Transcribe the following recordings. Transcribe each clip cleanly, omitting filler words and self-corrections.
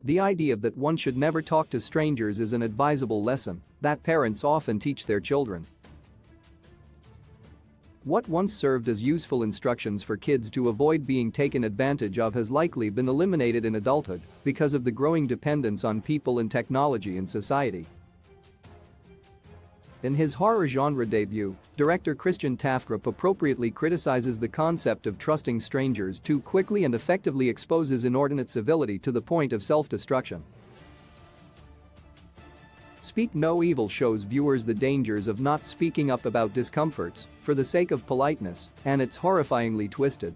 The idea that one should never talk to strangers is an advisable lesson that parents often teach their children. What once served as useful instructions for kids to avoid being taken advantage of has likely been eliminated in adulthood because of the growing dependence on people and technology in society. In his horror genre debut, director Christian Tafdrup appropriately criticizes the concept of trusting strangers too quickly and effectively exposes inordinate civility to the point of self-destruction. Speak No Evil shows viewers the dangers of not speaking up about discomforts for the sake of politeness, and it's horrifyingly twisted.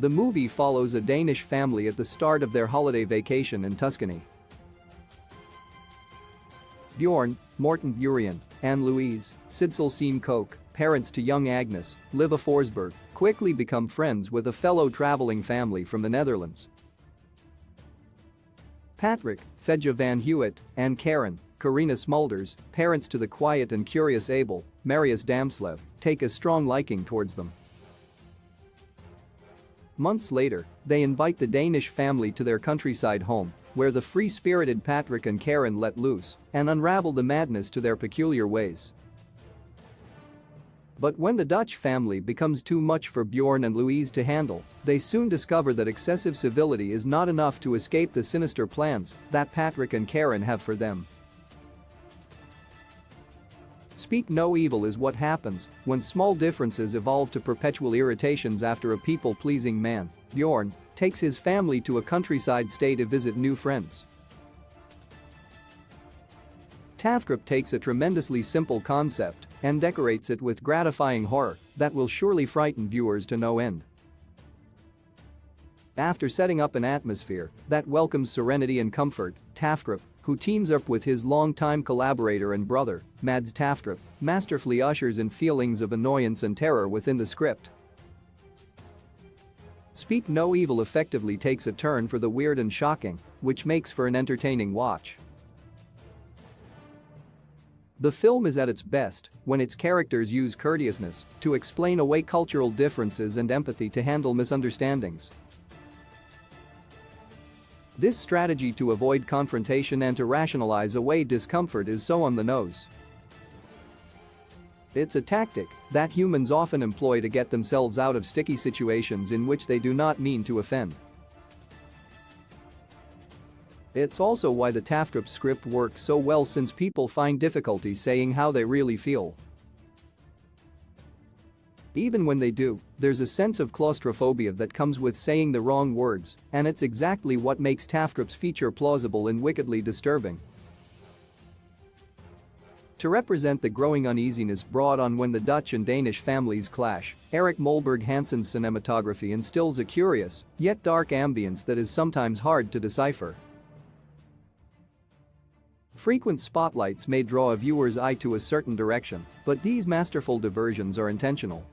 The movie follows a Danish family at the start of their holiday vacation in Tuscany. Bjorn, Morten Burien, and Louise, Sidsel Koch, parents to young Agnes, Liva Forsberg, quickly become friends with a fellow traveling family from the Netherlands. Patrick, Fedja van Hewitt, and Karen, Karina Smulders, parents to the quiet and curious Abel, Marius Damslev, take a strong liking towards them. Months later, they invite the Danish family to their countryside home, where the free-spirited Patrick and Karen let loose and unravel the madness to their peculiar ways. But when the Dutch family becomes too much for Bjorn and Louise to handle, they soon discover that excessive civility is not enough to escape the sinister plans that Patrick and Karen have for them. Speak No Evil is what happens when small differences evolve to perpetual irritations after a people-pleasing man, Bjorn, takes his family to a countryside stay to visit new friends. Tafdrup takes a tremendously simple concept and decorates it with gratifying horror that will surely frighten viewers to no end. After setting up an atmosphere that welcomes serenity and comfort, Tafdrup, who teams up with his longtime collaborator and brother, Mads Tafdrup, masterfully ushers in feelings of annoyance and terror within the script. Speak No Evil effectively takes a turn for the weird and shocking, which makes for an entertaining watch. The film is at its best when its characters use courteousness to explain away cultural differences and empathy to handle misunderstandings. This strategy to avoid confrontation and to rationalize away discomfort is so on the nose. It's a tactic that humans often employ to get themselves out of sticky situations in which they do not mean to offend. It's also why the Tafdrup script works so well, since people find difficulty saying how they really feel. Even when they do, there's a sense of claustrophobia that comes with saying the wrong words, and it's exactly what makes Tafdrup's feature plausible and wickedly disturbing. To represent the growing uneasiness brought on when the Dutch and Danish families clash, Erik Molberg Hansen's cinematography instills a curious, yet dark ambience that is sometimes hard to decipher. Frequent spotlights may draw a viewer's eye to a certain direction, but these masterful diversions are intentional.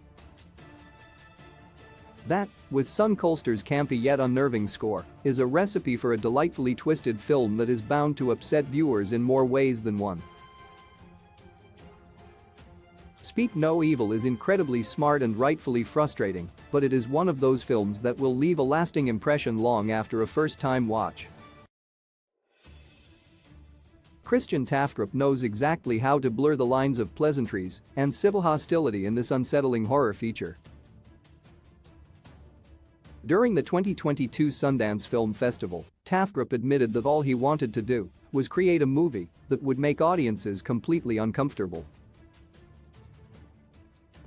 That, with Sun Kolster's campy yet unnerving score, is a recipe for a delightfully twisted film that is bound to upset viewers in more ways than one. Speak No Evil is incredibly smart and rightfully frustrating, but it is one of those films that will leave a lasting impression long after a first-time watch. Christian Tafdrup knows exactly how to blur the lines of pleasantries and civil hostility in this unsettling horror feature. During the 2022 Sundance Film Festival, Tafdrup admitted that all he wanted to do was create a movie that would make audiences completely uncomfortable.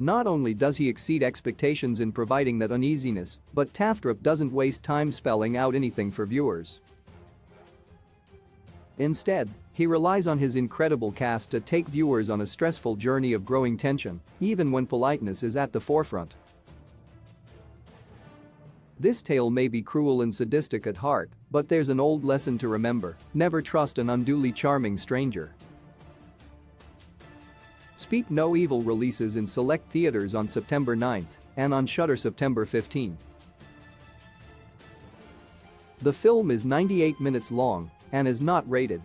Not only does he exceed expectations in providing that uneasiness, but Tafdrup doesn't waste time spelling out anything for viewers. Instead, he relies on his incredible cast to take viewers on a stressful journey of growing tension, even when politeness is at the forefront. This tale may be cruel and sadistic at heart, but there's an old lesson to remember: never trust an unduly charming stranger. Speak No Evil releases in select theaters on September 9th and on Shudder September 15th. The film is 98 minutes long and is not rated.